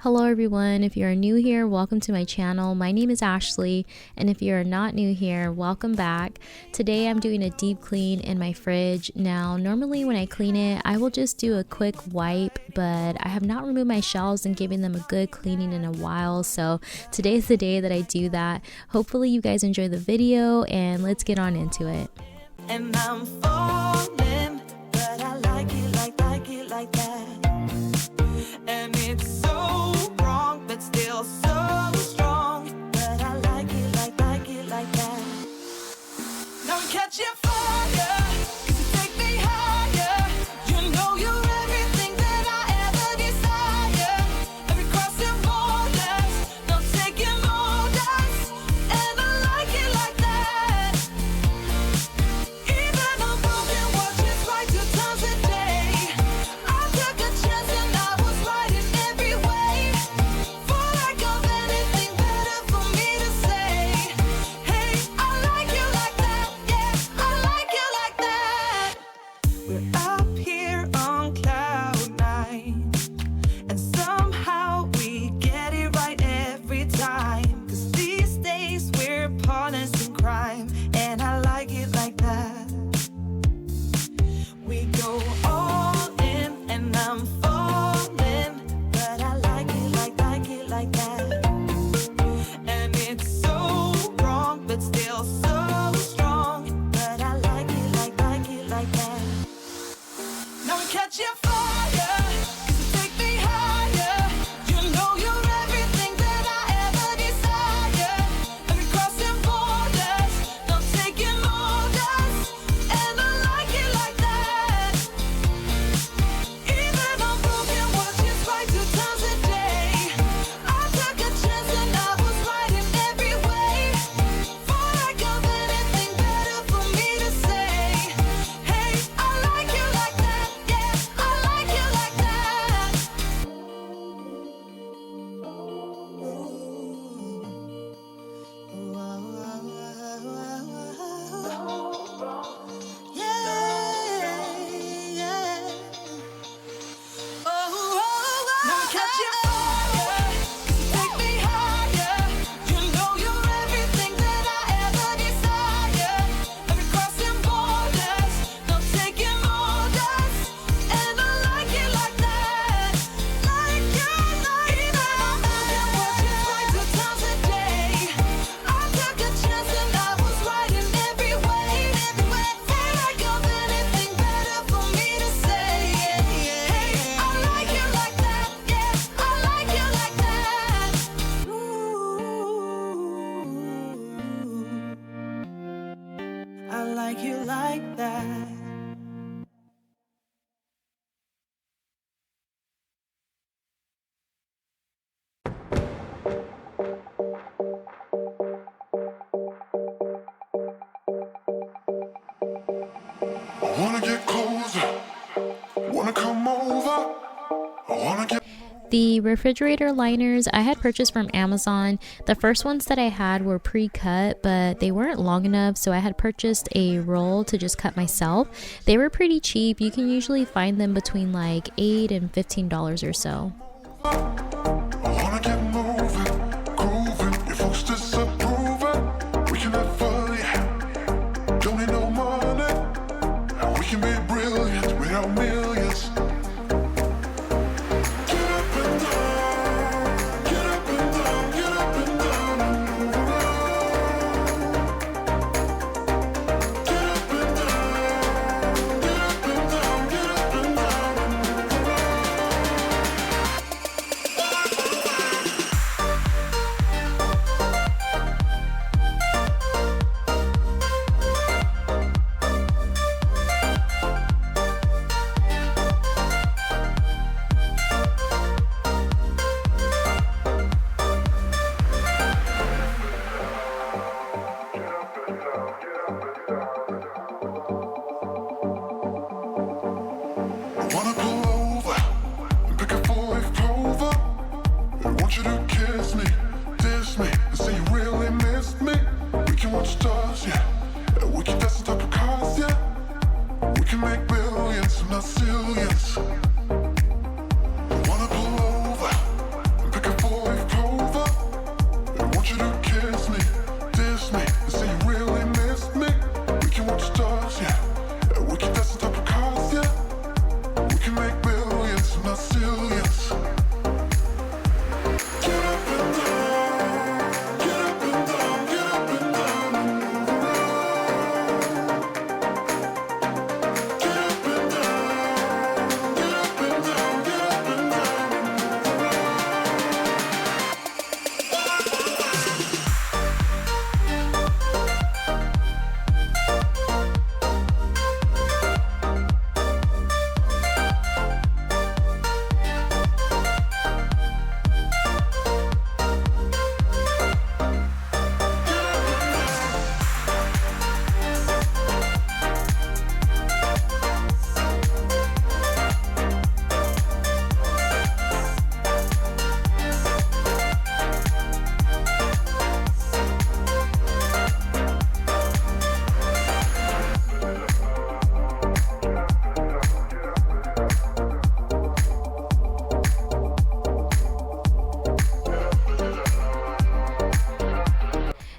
Hello everyone, if you are new here, welcome to my channel. My name is Ashley, and if you are not new here, welcome back. Today I'm doing a deep clean in my fridge. Now, normally when I clean it, I will just do a quick wipe, but I have not removed my shelves and given them a good cleaning in a while, so today is the day that I do that. Hopefully you guys enjoy the video, and let's get on into it. And I'm falling, but I like it like that. And it's so wrong, but still so strong. But I like it like that. Now I'm catching fire, 'cause you take me higher. You know you're everything that I ever desire. Every crossing borders, no taking orders. And I like it like that. Even on broken watches, right 2 times a day. I took a chance and I was right in every way. For lack of anything better for me to say. Hey, I like you like that. Yeah, I like you like that. We're up here on cloud 9, and somehow we get it right every time. 'Cause these days we're partners in crime, and I like it like that. We go all in, and I'm falling, but I like it like that. And it's so wrong, but still so strong. But I like it like that. Now I'm catching fire, 'cause you take me higher. You know you're everything that I ever desire. Every crossing borders, no taking orders. And I like it like that. Even on broken watches, right 2 times a day. I took a chance and I was right in every way. For lack of anything better for me to say. Hey, I like you like that. Yeah, I like you like that. Yeah. Now I'm catching fire, 'cause you take me higher. You know you're everything that I ever desire. Every crossing borders, no taking orders. And I like it like that. Like you like even on broken watches, right 2 times a day. I took a chance and I was right in every way. For lack of anything better for me to say. Hey, I like you like that. Yeah, I like you like that. I like you like that. I wanna get closer, wanna come over, I wanna get. The refrigerator liners I had purchased from Amazon. The first ones that I had were pre-cut, but they weren't long enough, so I had purchased a roll to just cut myself. They were pretty cheap. You can usually find them between like $8 and $15 or so. I wanna get moving, grooving, your folks disapprove it. We can have fun, yeah. Don't need no money, and we can be brilliant without millions. Get up and down, get up and down, get up and down and move around. Get up and down, get up and down, get up and down and move around. I wanna pull over and pick a 4-leaf clover. I want you to kiss me, diss me, and say you really missed me. We can watch stars, yeah, and we can dance on top of cars, yeah. We can make billions, not zillions. I wanna pull over and pick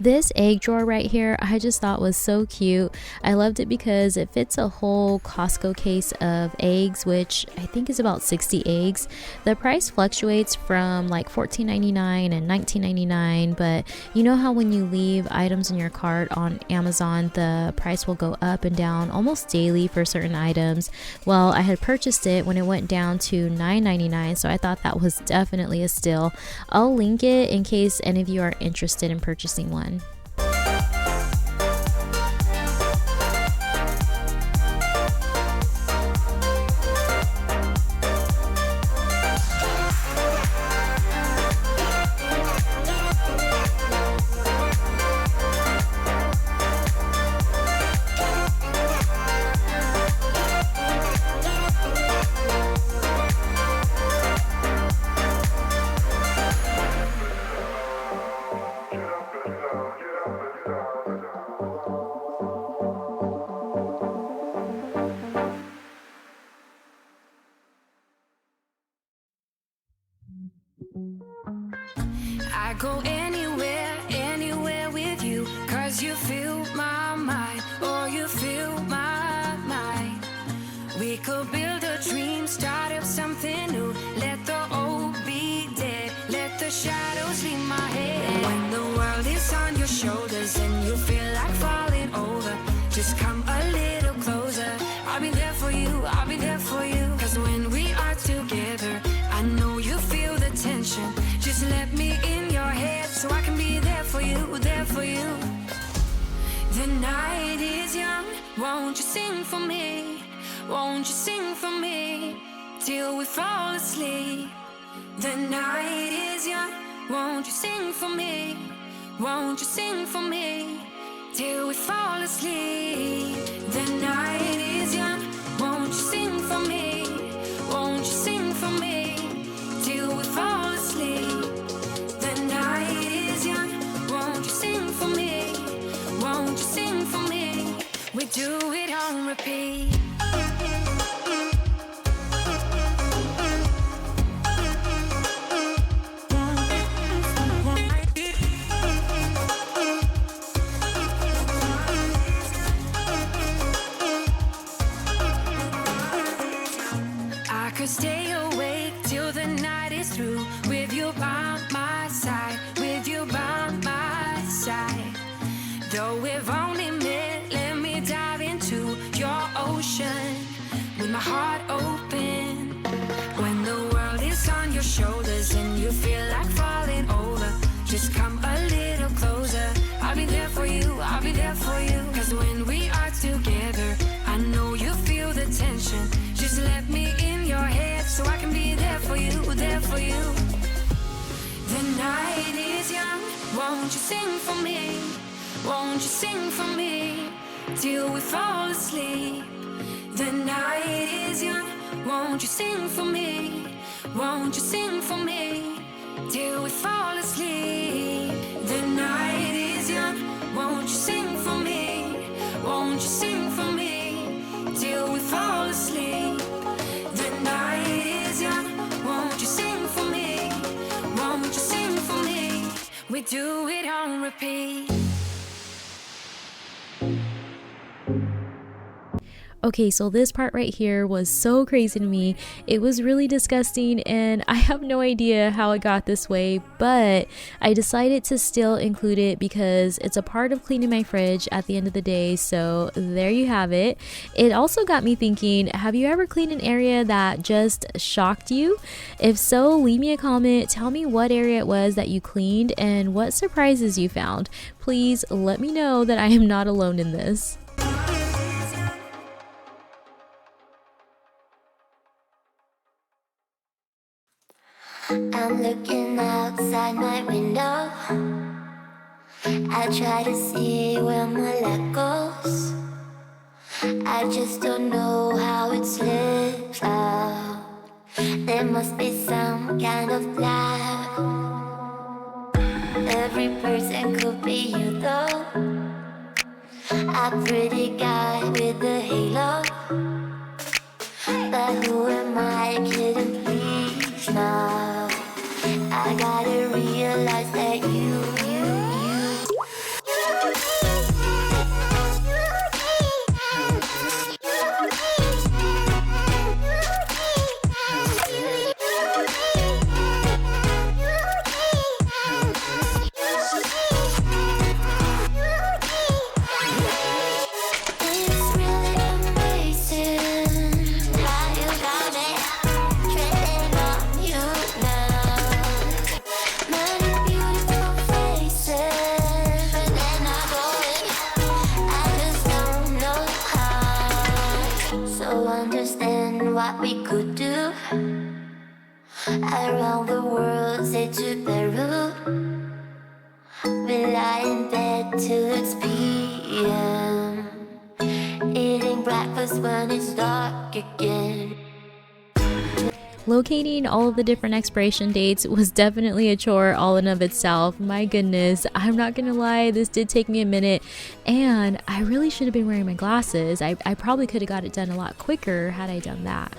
This egg drawer right here, I just thought was so cute. I loved it because it fits a whole Costco case of eggs, which I think is about 60 eggs. The price fluctuates from like $14.99 and $19.99, but you know how when you leave items in your cart on Amazon, the price will go up and down almost daily for certain items. Well, I had purchased it when it went down to $9.99, so I thought that was definitely a steal. I'll link it in case any of you are interested in purchasing one. I go anywhere, anywhere with you, 'cause you fill my mind, or you fill my mind. We could build a dream, start up something new. Let the old be dead, let the shadows leave my head. When the world is on your shoulders and you feel like falling over, just come a little closer. I'll be there for you, I'll be there for you. 'Cause when we are together, I know you feel the tension. Just let me in your head so I can be there for you, there for you. The night is young, won't you sing for me? Won't you sing for me till we fall asleep? The night is young, won't you sing for me? Won't you sing for me till we fall asleep? The night is young, won't you sing for me? Won't you sing for me till we fall asleep? The night is young, won't you sing for me? Won't you sing for me? We do it on repeat. I could stay awake till the night is through, with you by my side, with you by my side. Though we've only met, let me dive into your ocean with my heart open. When the world is on your shoulders and you feel like falling over, just come a little closer. I'll be there for you, I'll be there for you. 'Cause when we are together, I know you feel the tension. Just let me in your head so I can be there for you, there for you. The night is young, won't you sing for me? Won't you sing for me till we fall asleep? The night is young, won't you sing for me? Won't you sing for me till we fall asleep? The night is young, won't you sing for me? Won't you sing for me till we fall asleep? The night is young, won't you sing for me? Won't you sing for me? We do it on repeat. Okay, so this part right here was so crazy to me. It was really disgusting and I have no idea how it got this way, but I decided to still include it because it's a part of cleaning my fridge at the end of the day. So there you have it. It also got me thinking, have you ever cleaned an area that just shocked you? If so, leave me a comment. Tell me what area it was that you cleaned and what surprises you found. Please let me know that I am not alone in this. I'm looking outside my window. I try to see where my light goes. I just don't know how it slips out. There must be some kind of plan. Every person could be you though. A pretty guy with a halo. But who am I kidding, please now? I gotta realize that you So understand what we could do. Around the world, say to Peru. We lie in bed till it's PM, eating breakfast when it's dark again. Locating all of the different expiration dates was definitely a chore all in of itself. My goodness, I'm not gonna lie, this did take me a minute, and I really should have been wearing my glasses. I probably could have got it done a lot quicker had I done that.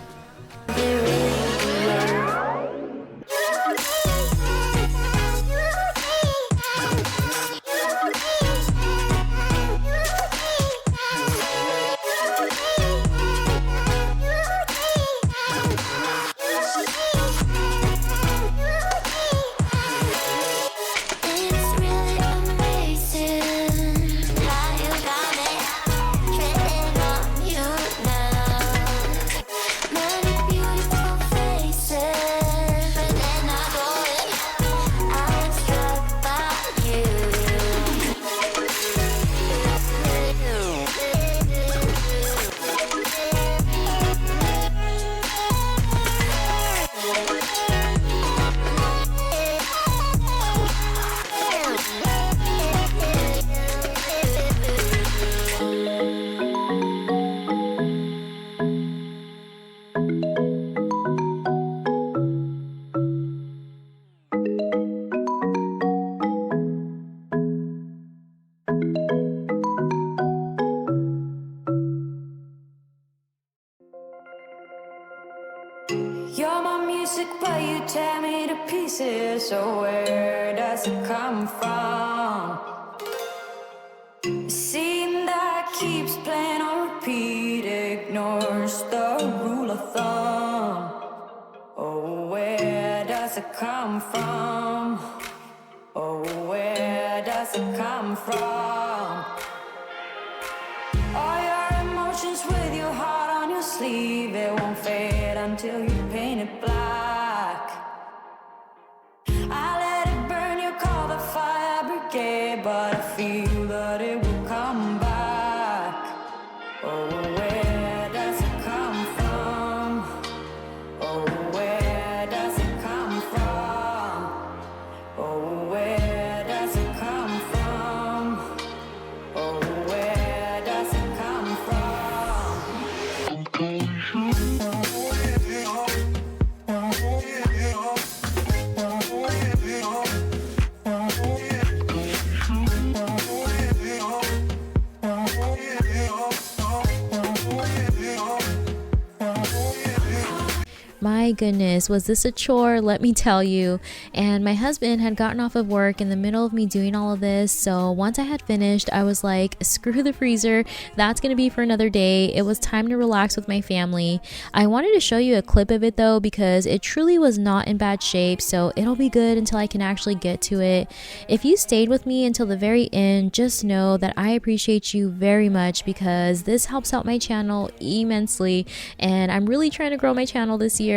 It's really amazing how you got me treading on you now. Many beautiful faces, but they're not going. I'm struck by you. You're my music, but you tear me to pieces. So where does it come from? A scene that keeps playing on repeat, ignores the rule of thumb. Oh, where does it come from? Oh, where does it come from? All your emotions with your heart on your sleeve, it won't fade until you paint it black. I let it burn, you call the fire brigade, but I feel that it will come back. Oh, where does it come from? Oh, where does it come from? Oh, where does it come from? Oh, where does it come from? My goodness, was this a chore? Let me tell you. And my husband had gotten off of work in the middle of me doing all of this. So once I had finished, I was like, screw the freezer. That's going to be for another day. It was time to relax with my family. I wanted to show you a clip of it though, because it truly was not in bad shape. So it'll be good until I can actually get to it. If you stayed with me until the very end, just know that I appreciate you very much, because this helps out my channel immensely. And I'm really trying to grow my channel this year.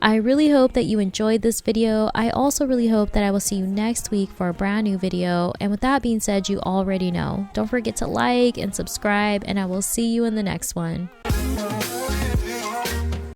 I really hope that you enjoyed this video. I also really hope that I will see you next week for a brand new video. And with that being said, you already know, don't forget to like and subscribe, and I will see you in the next one.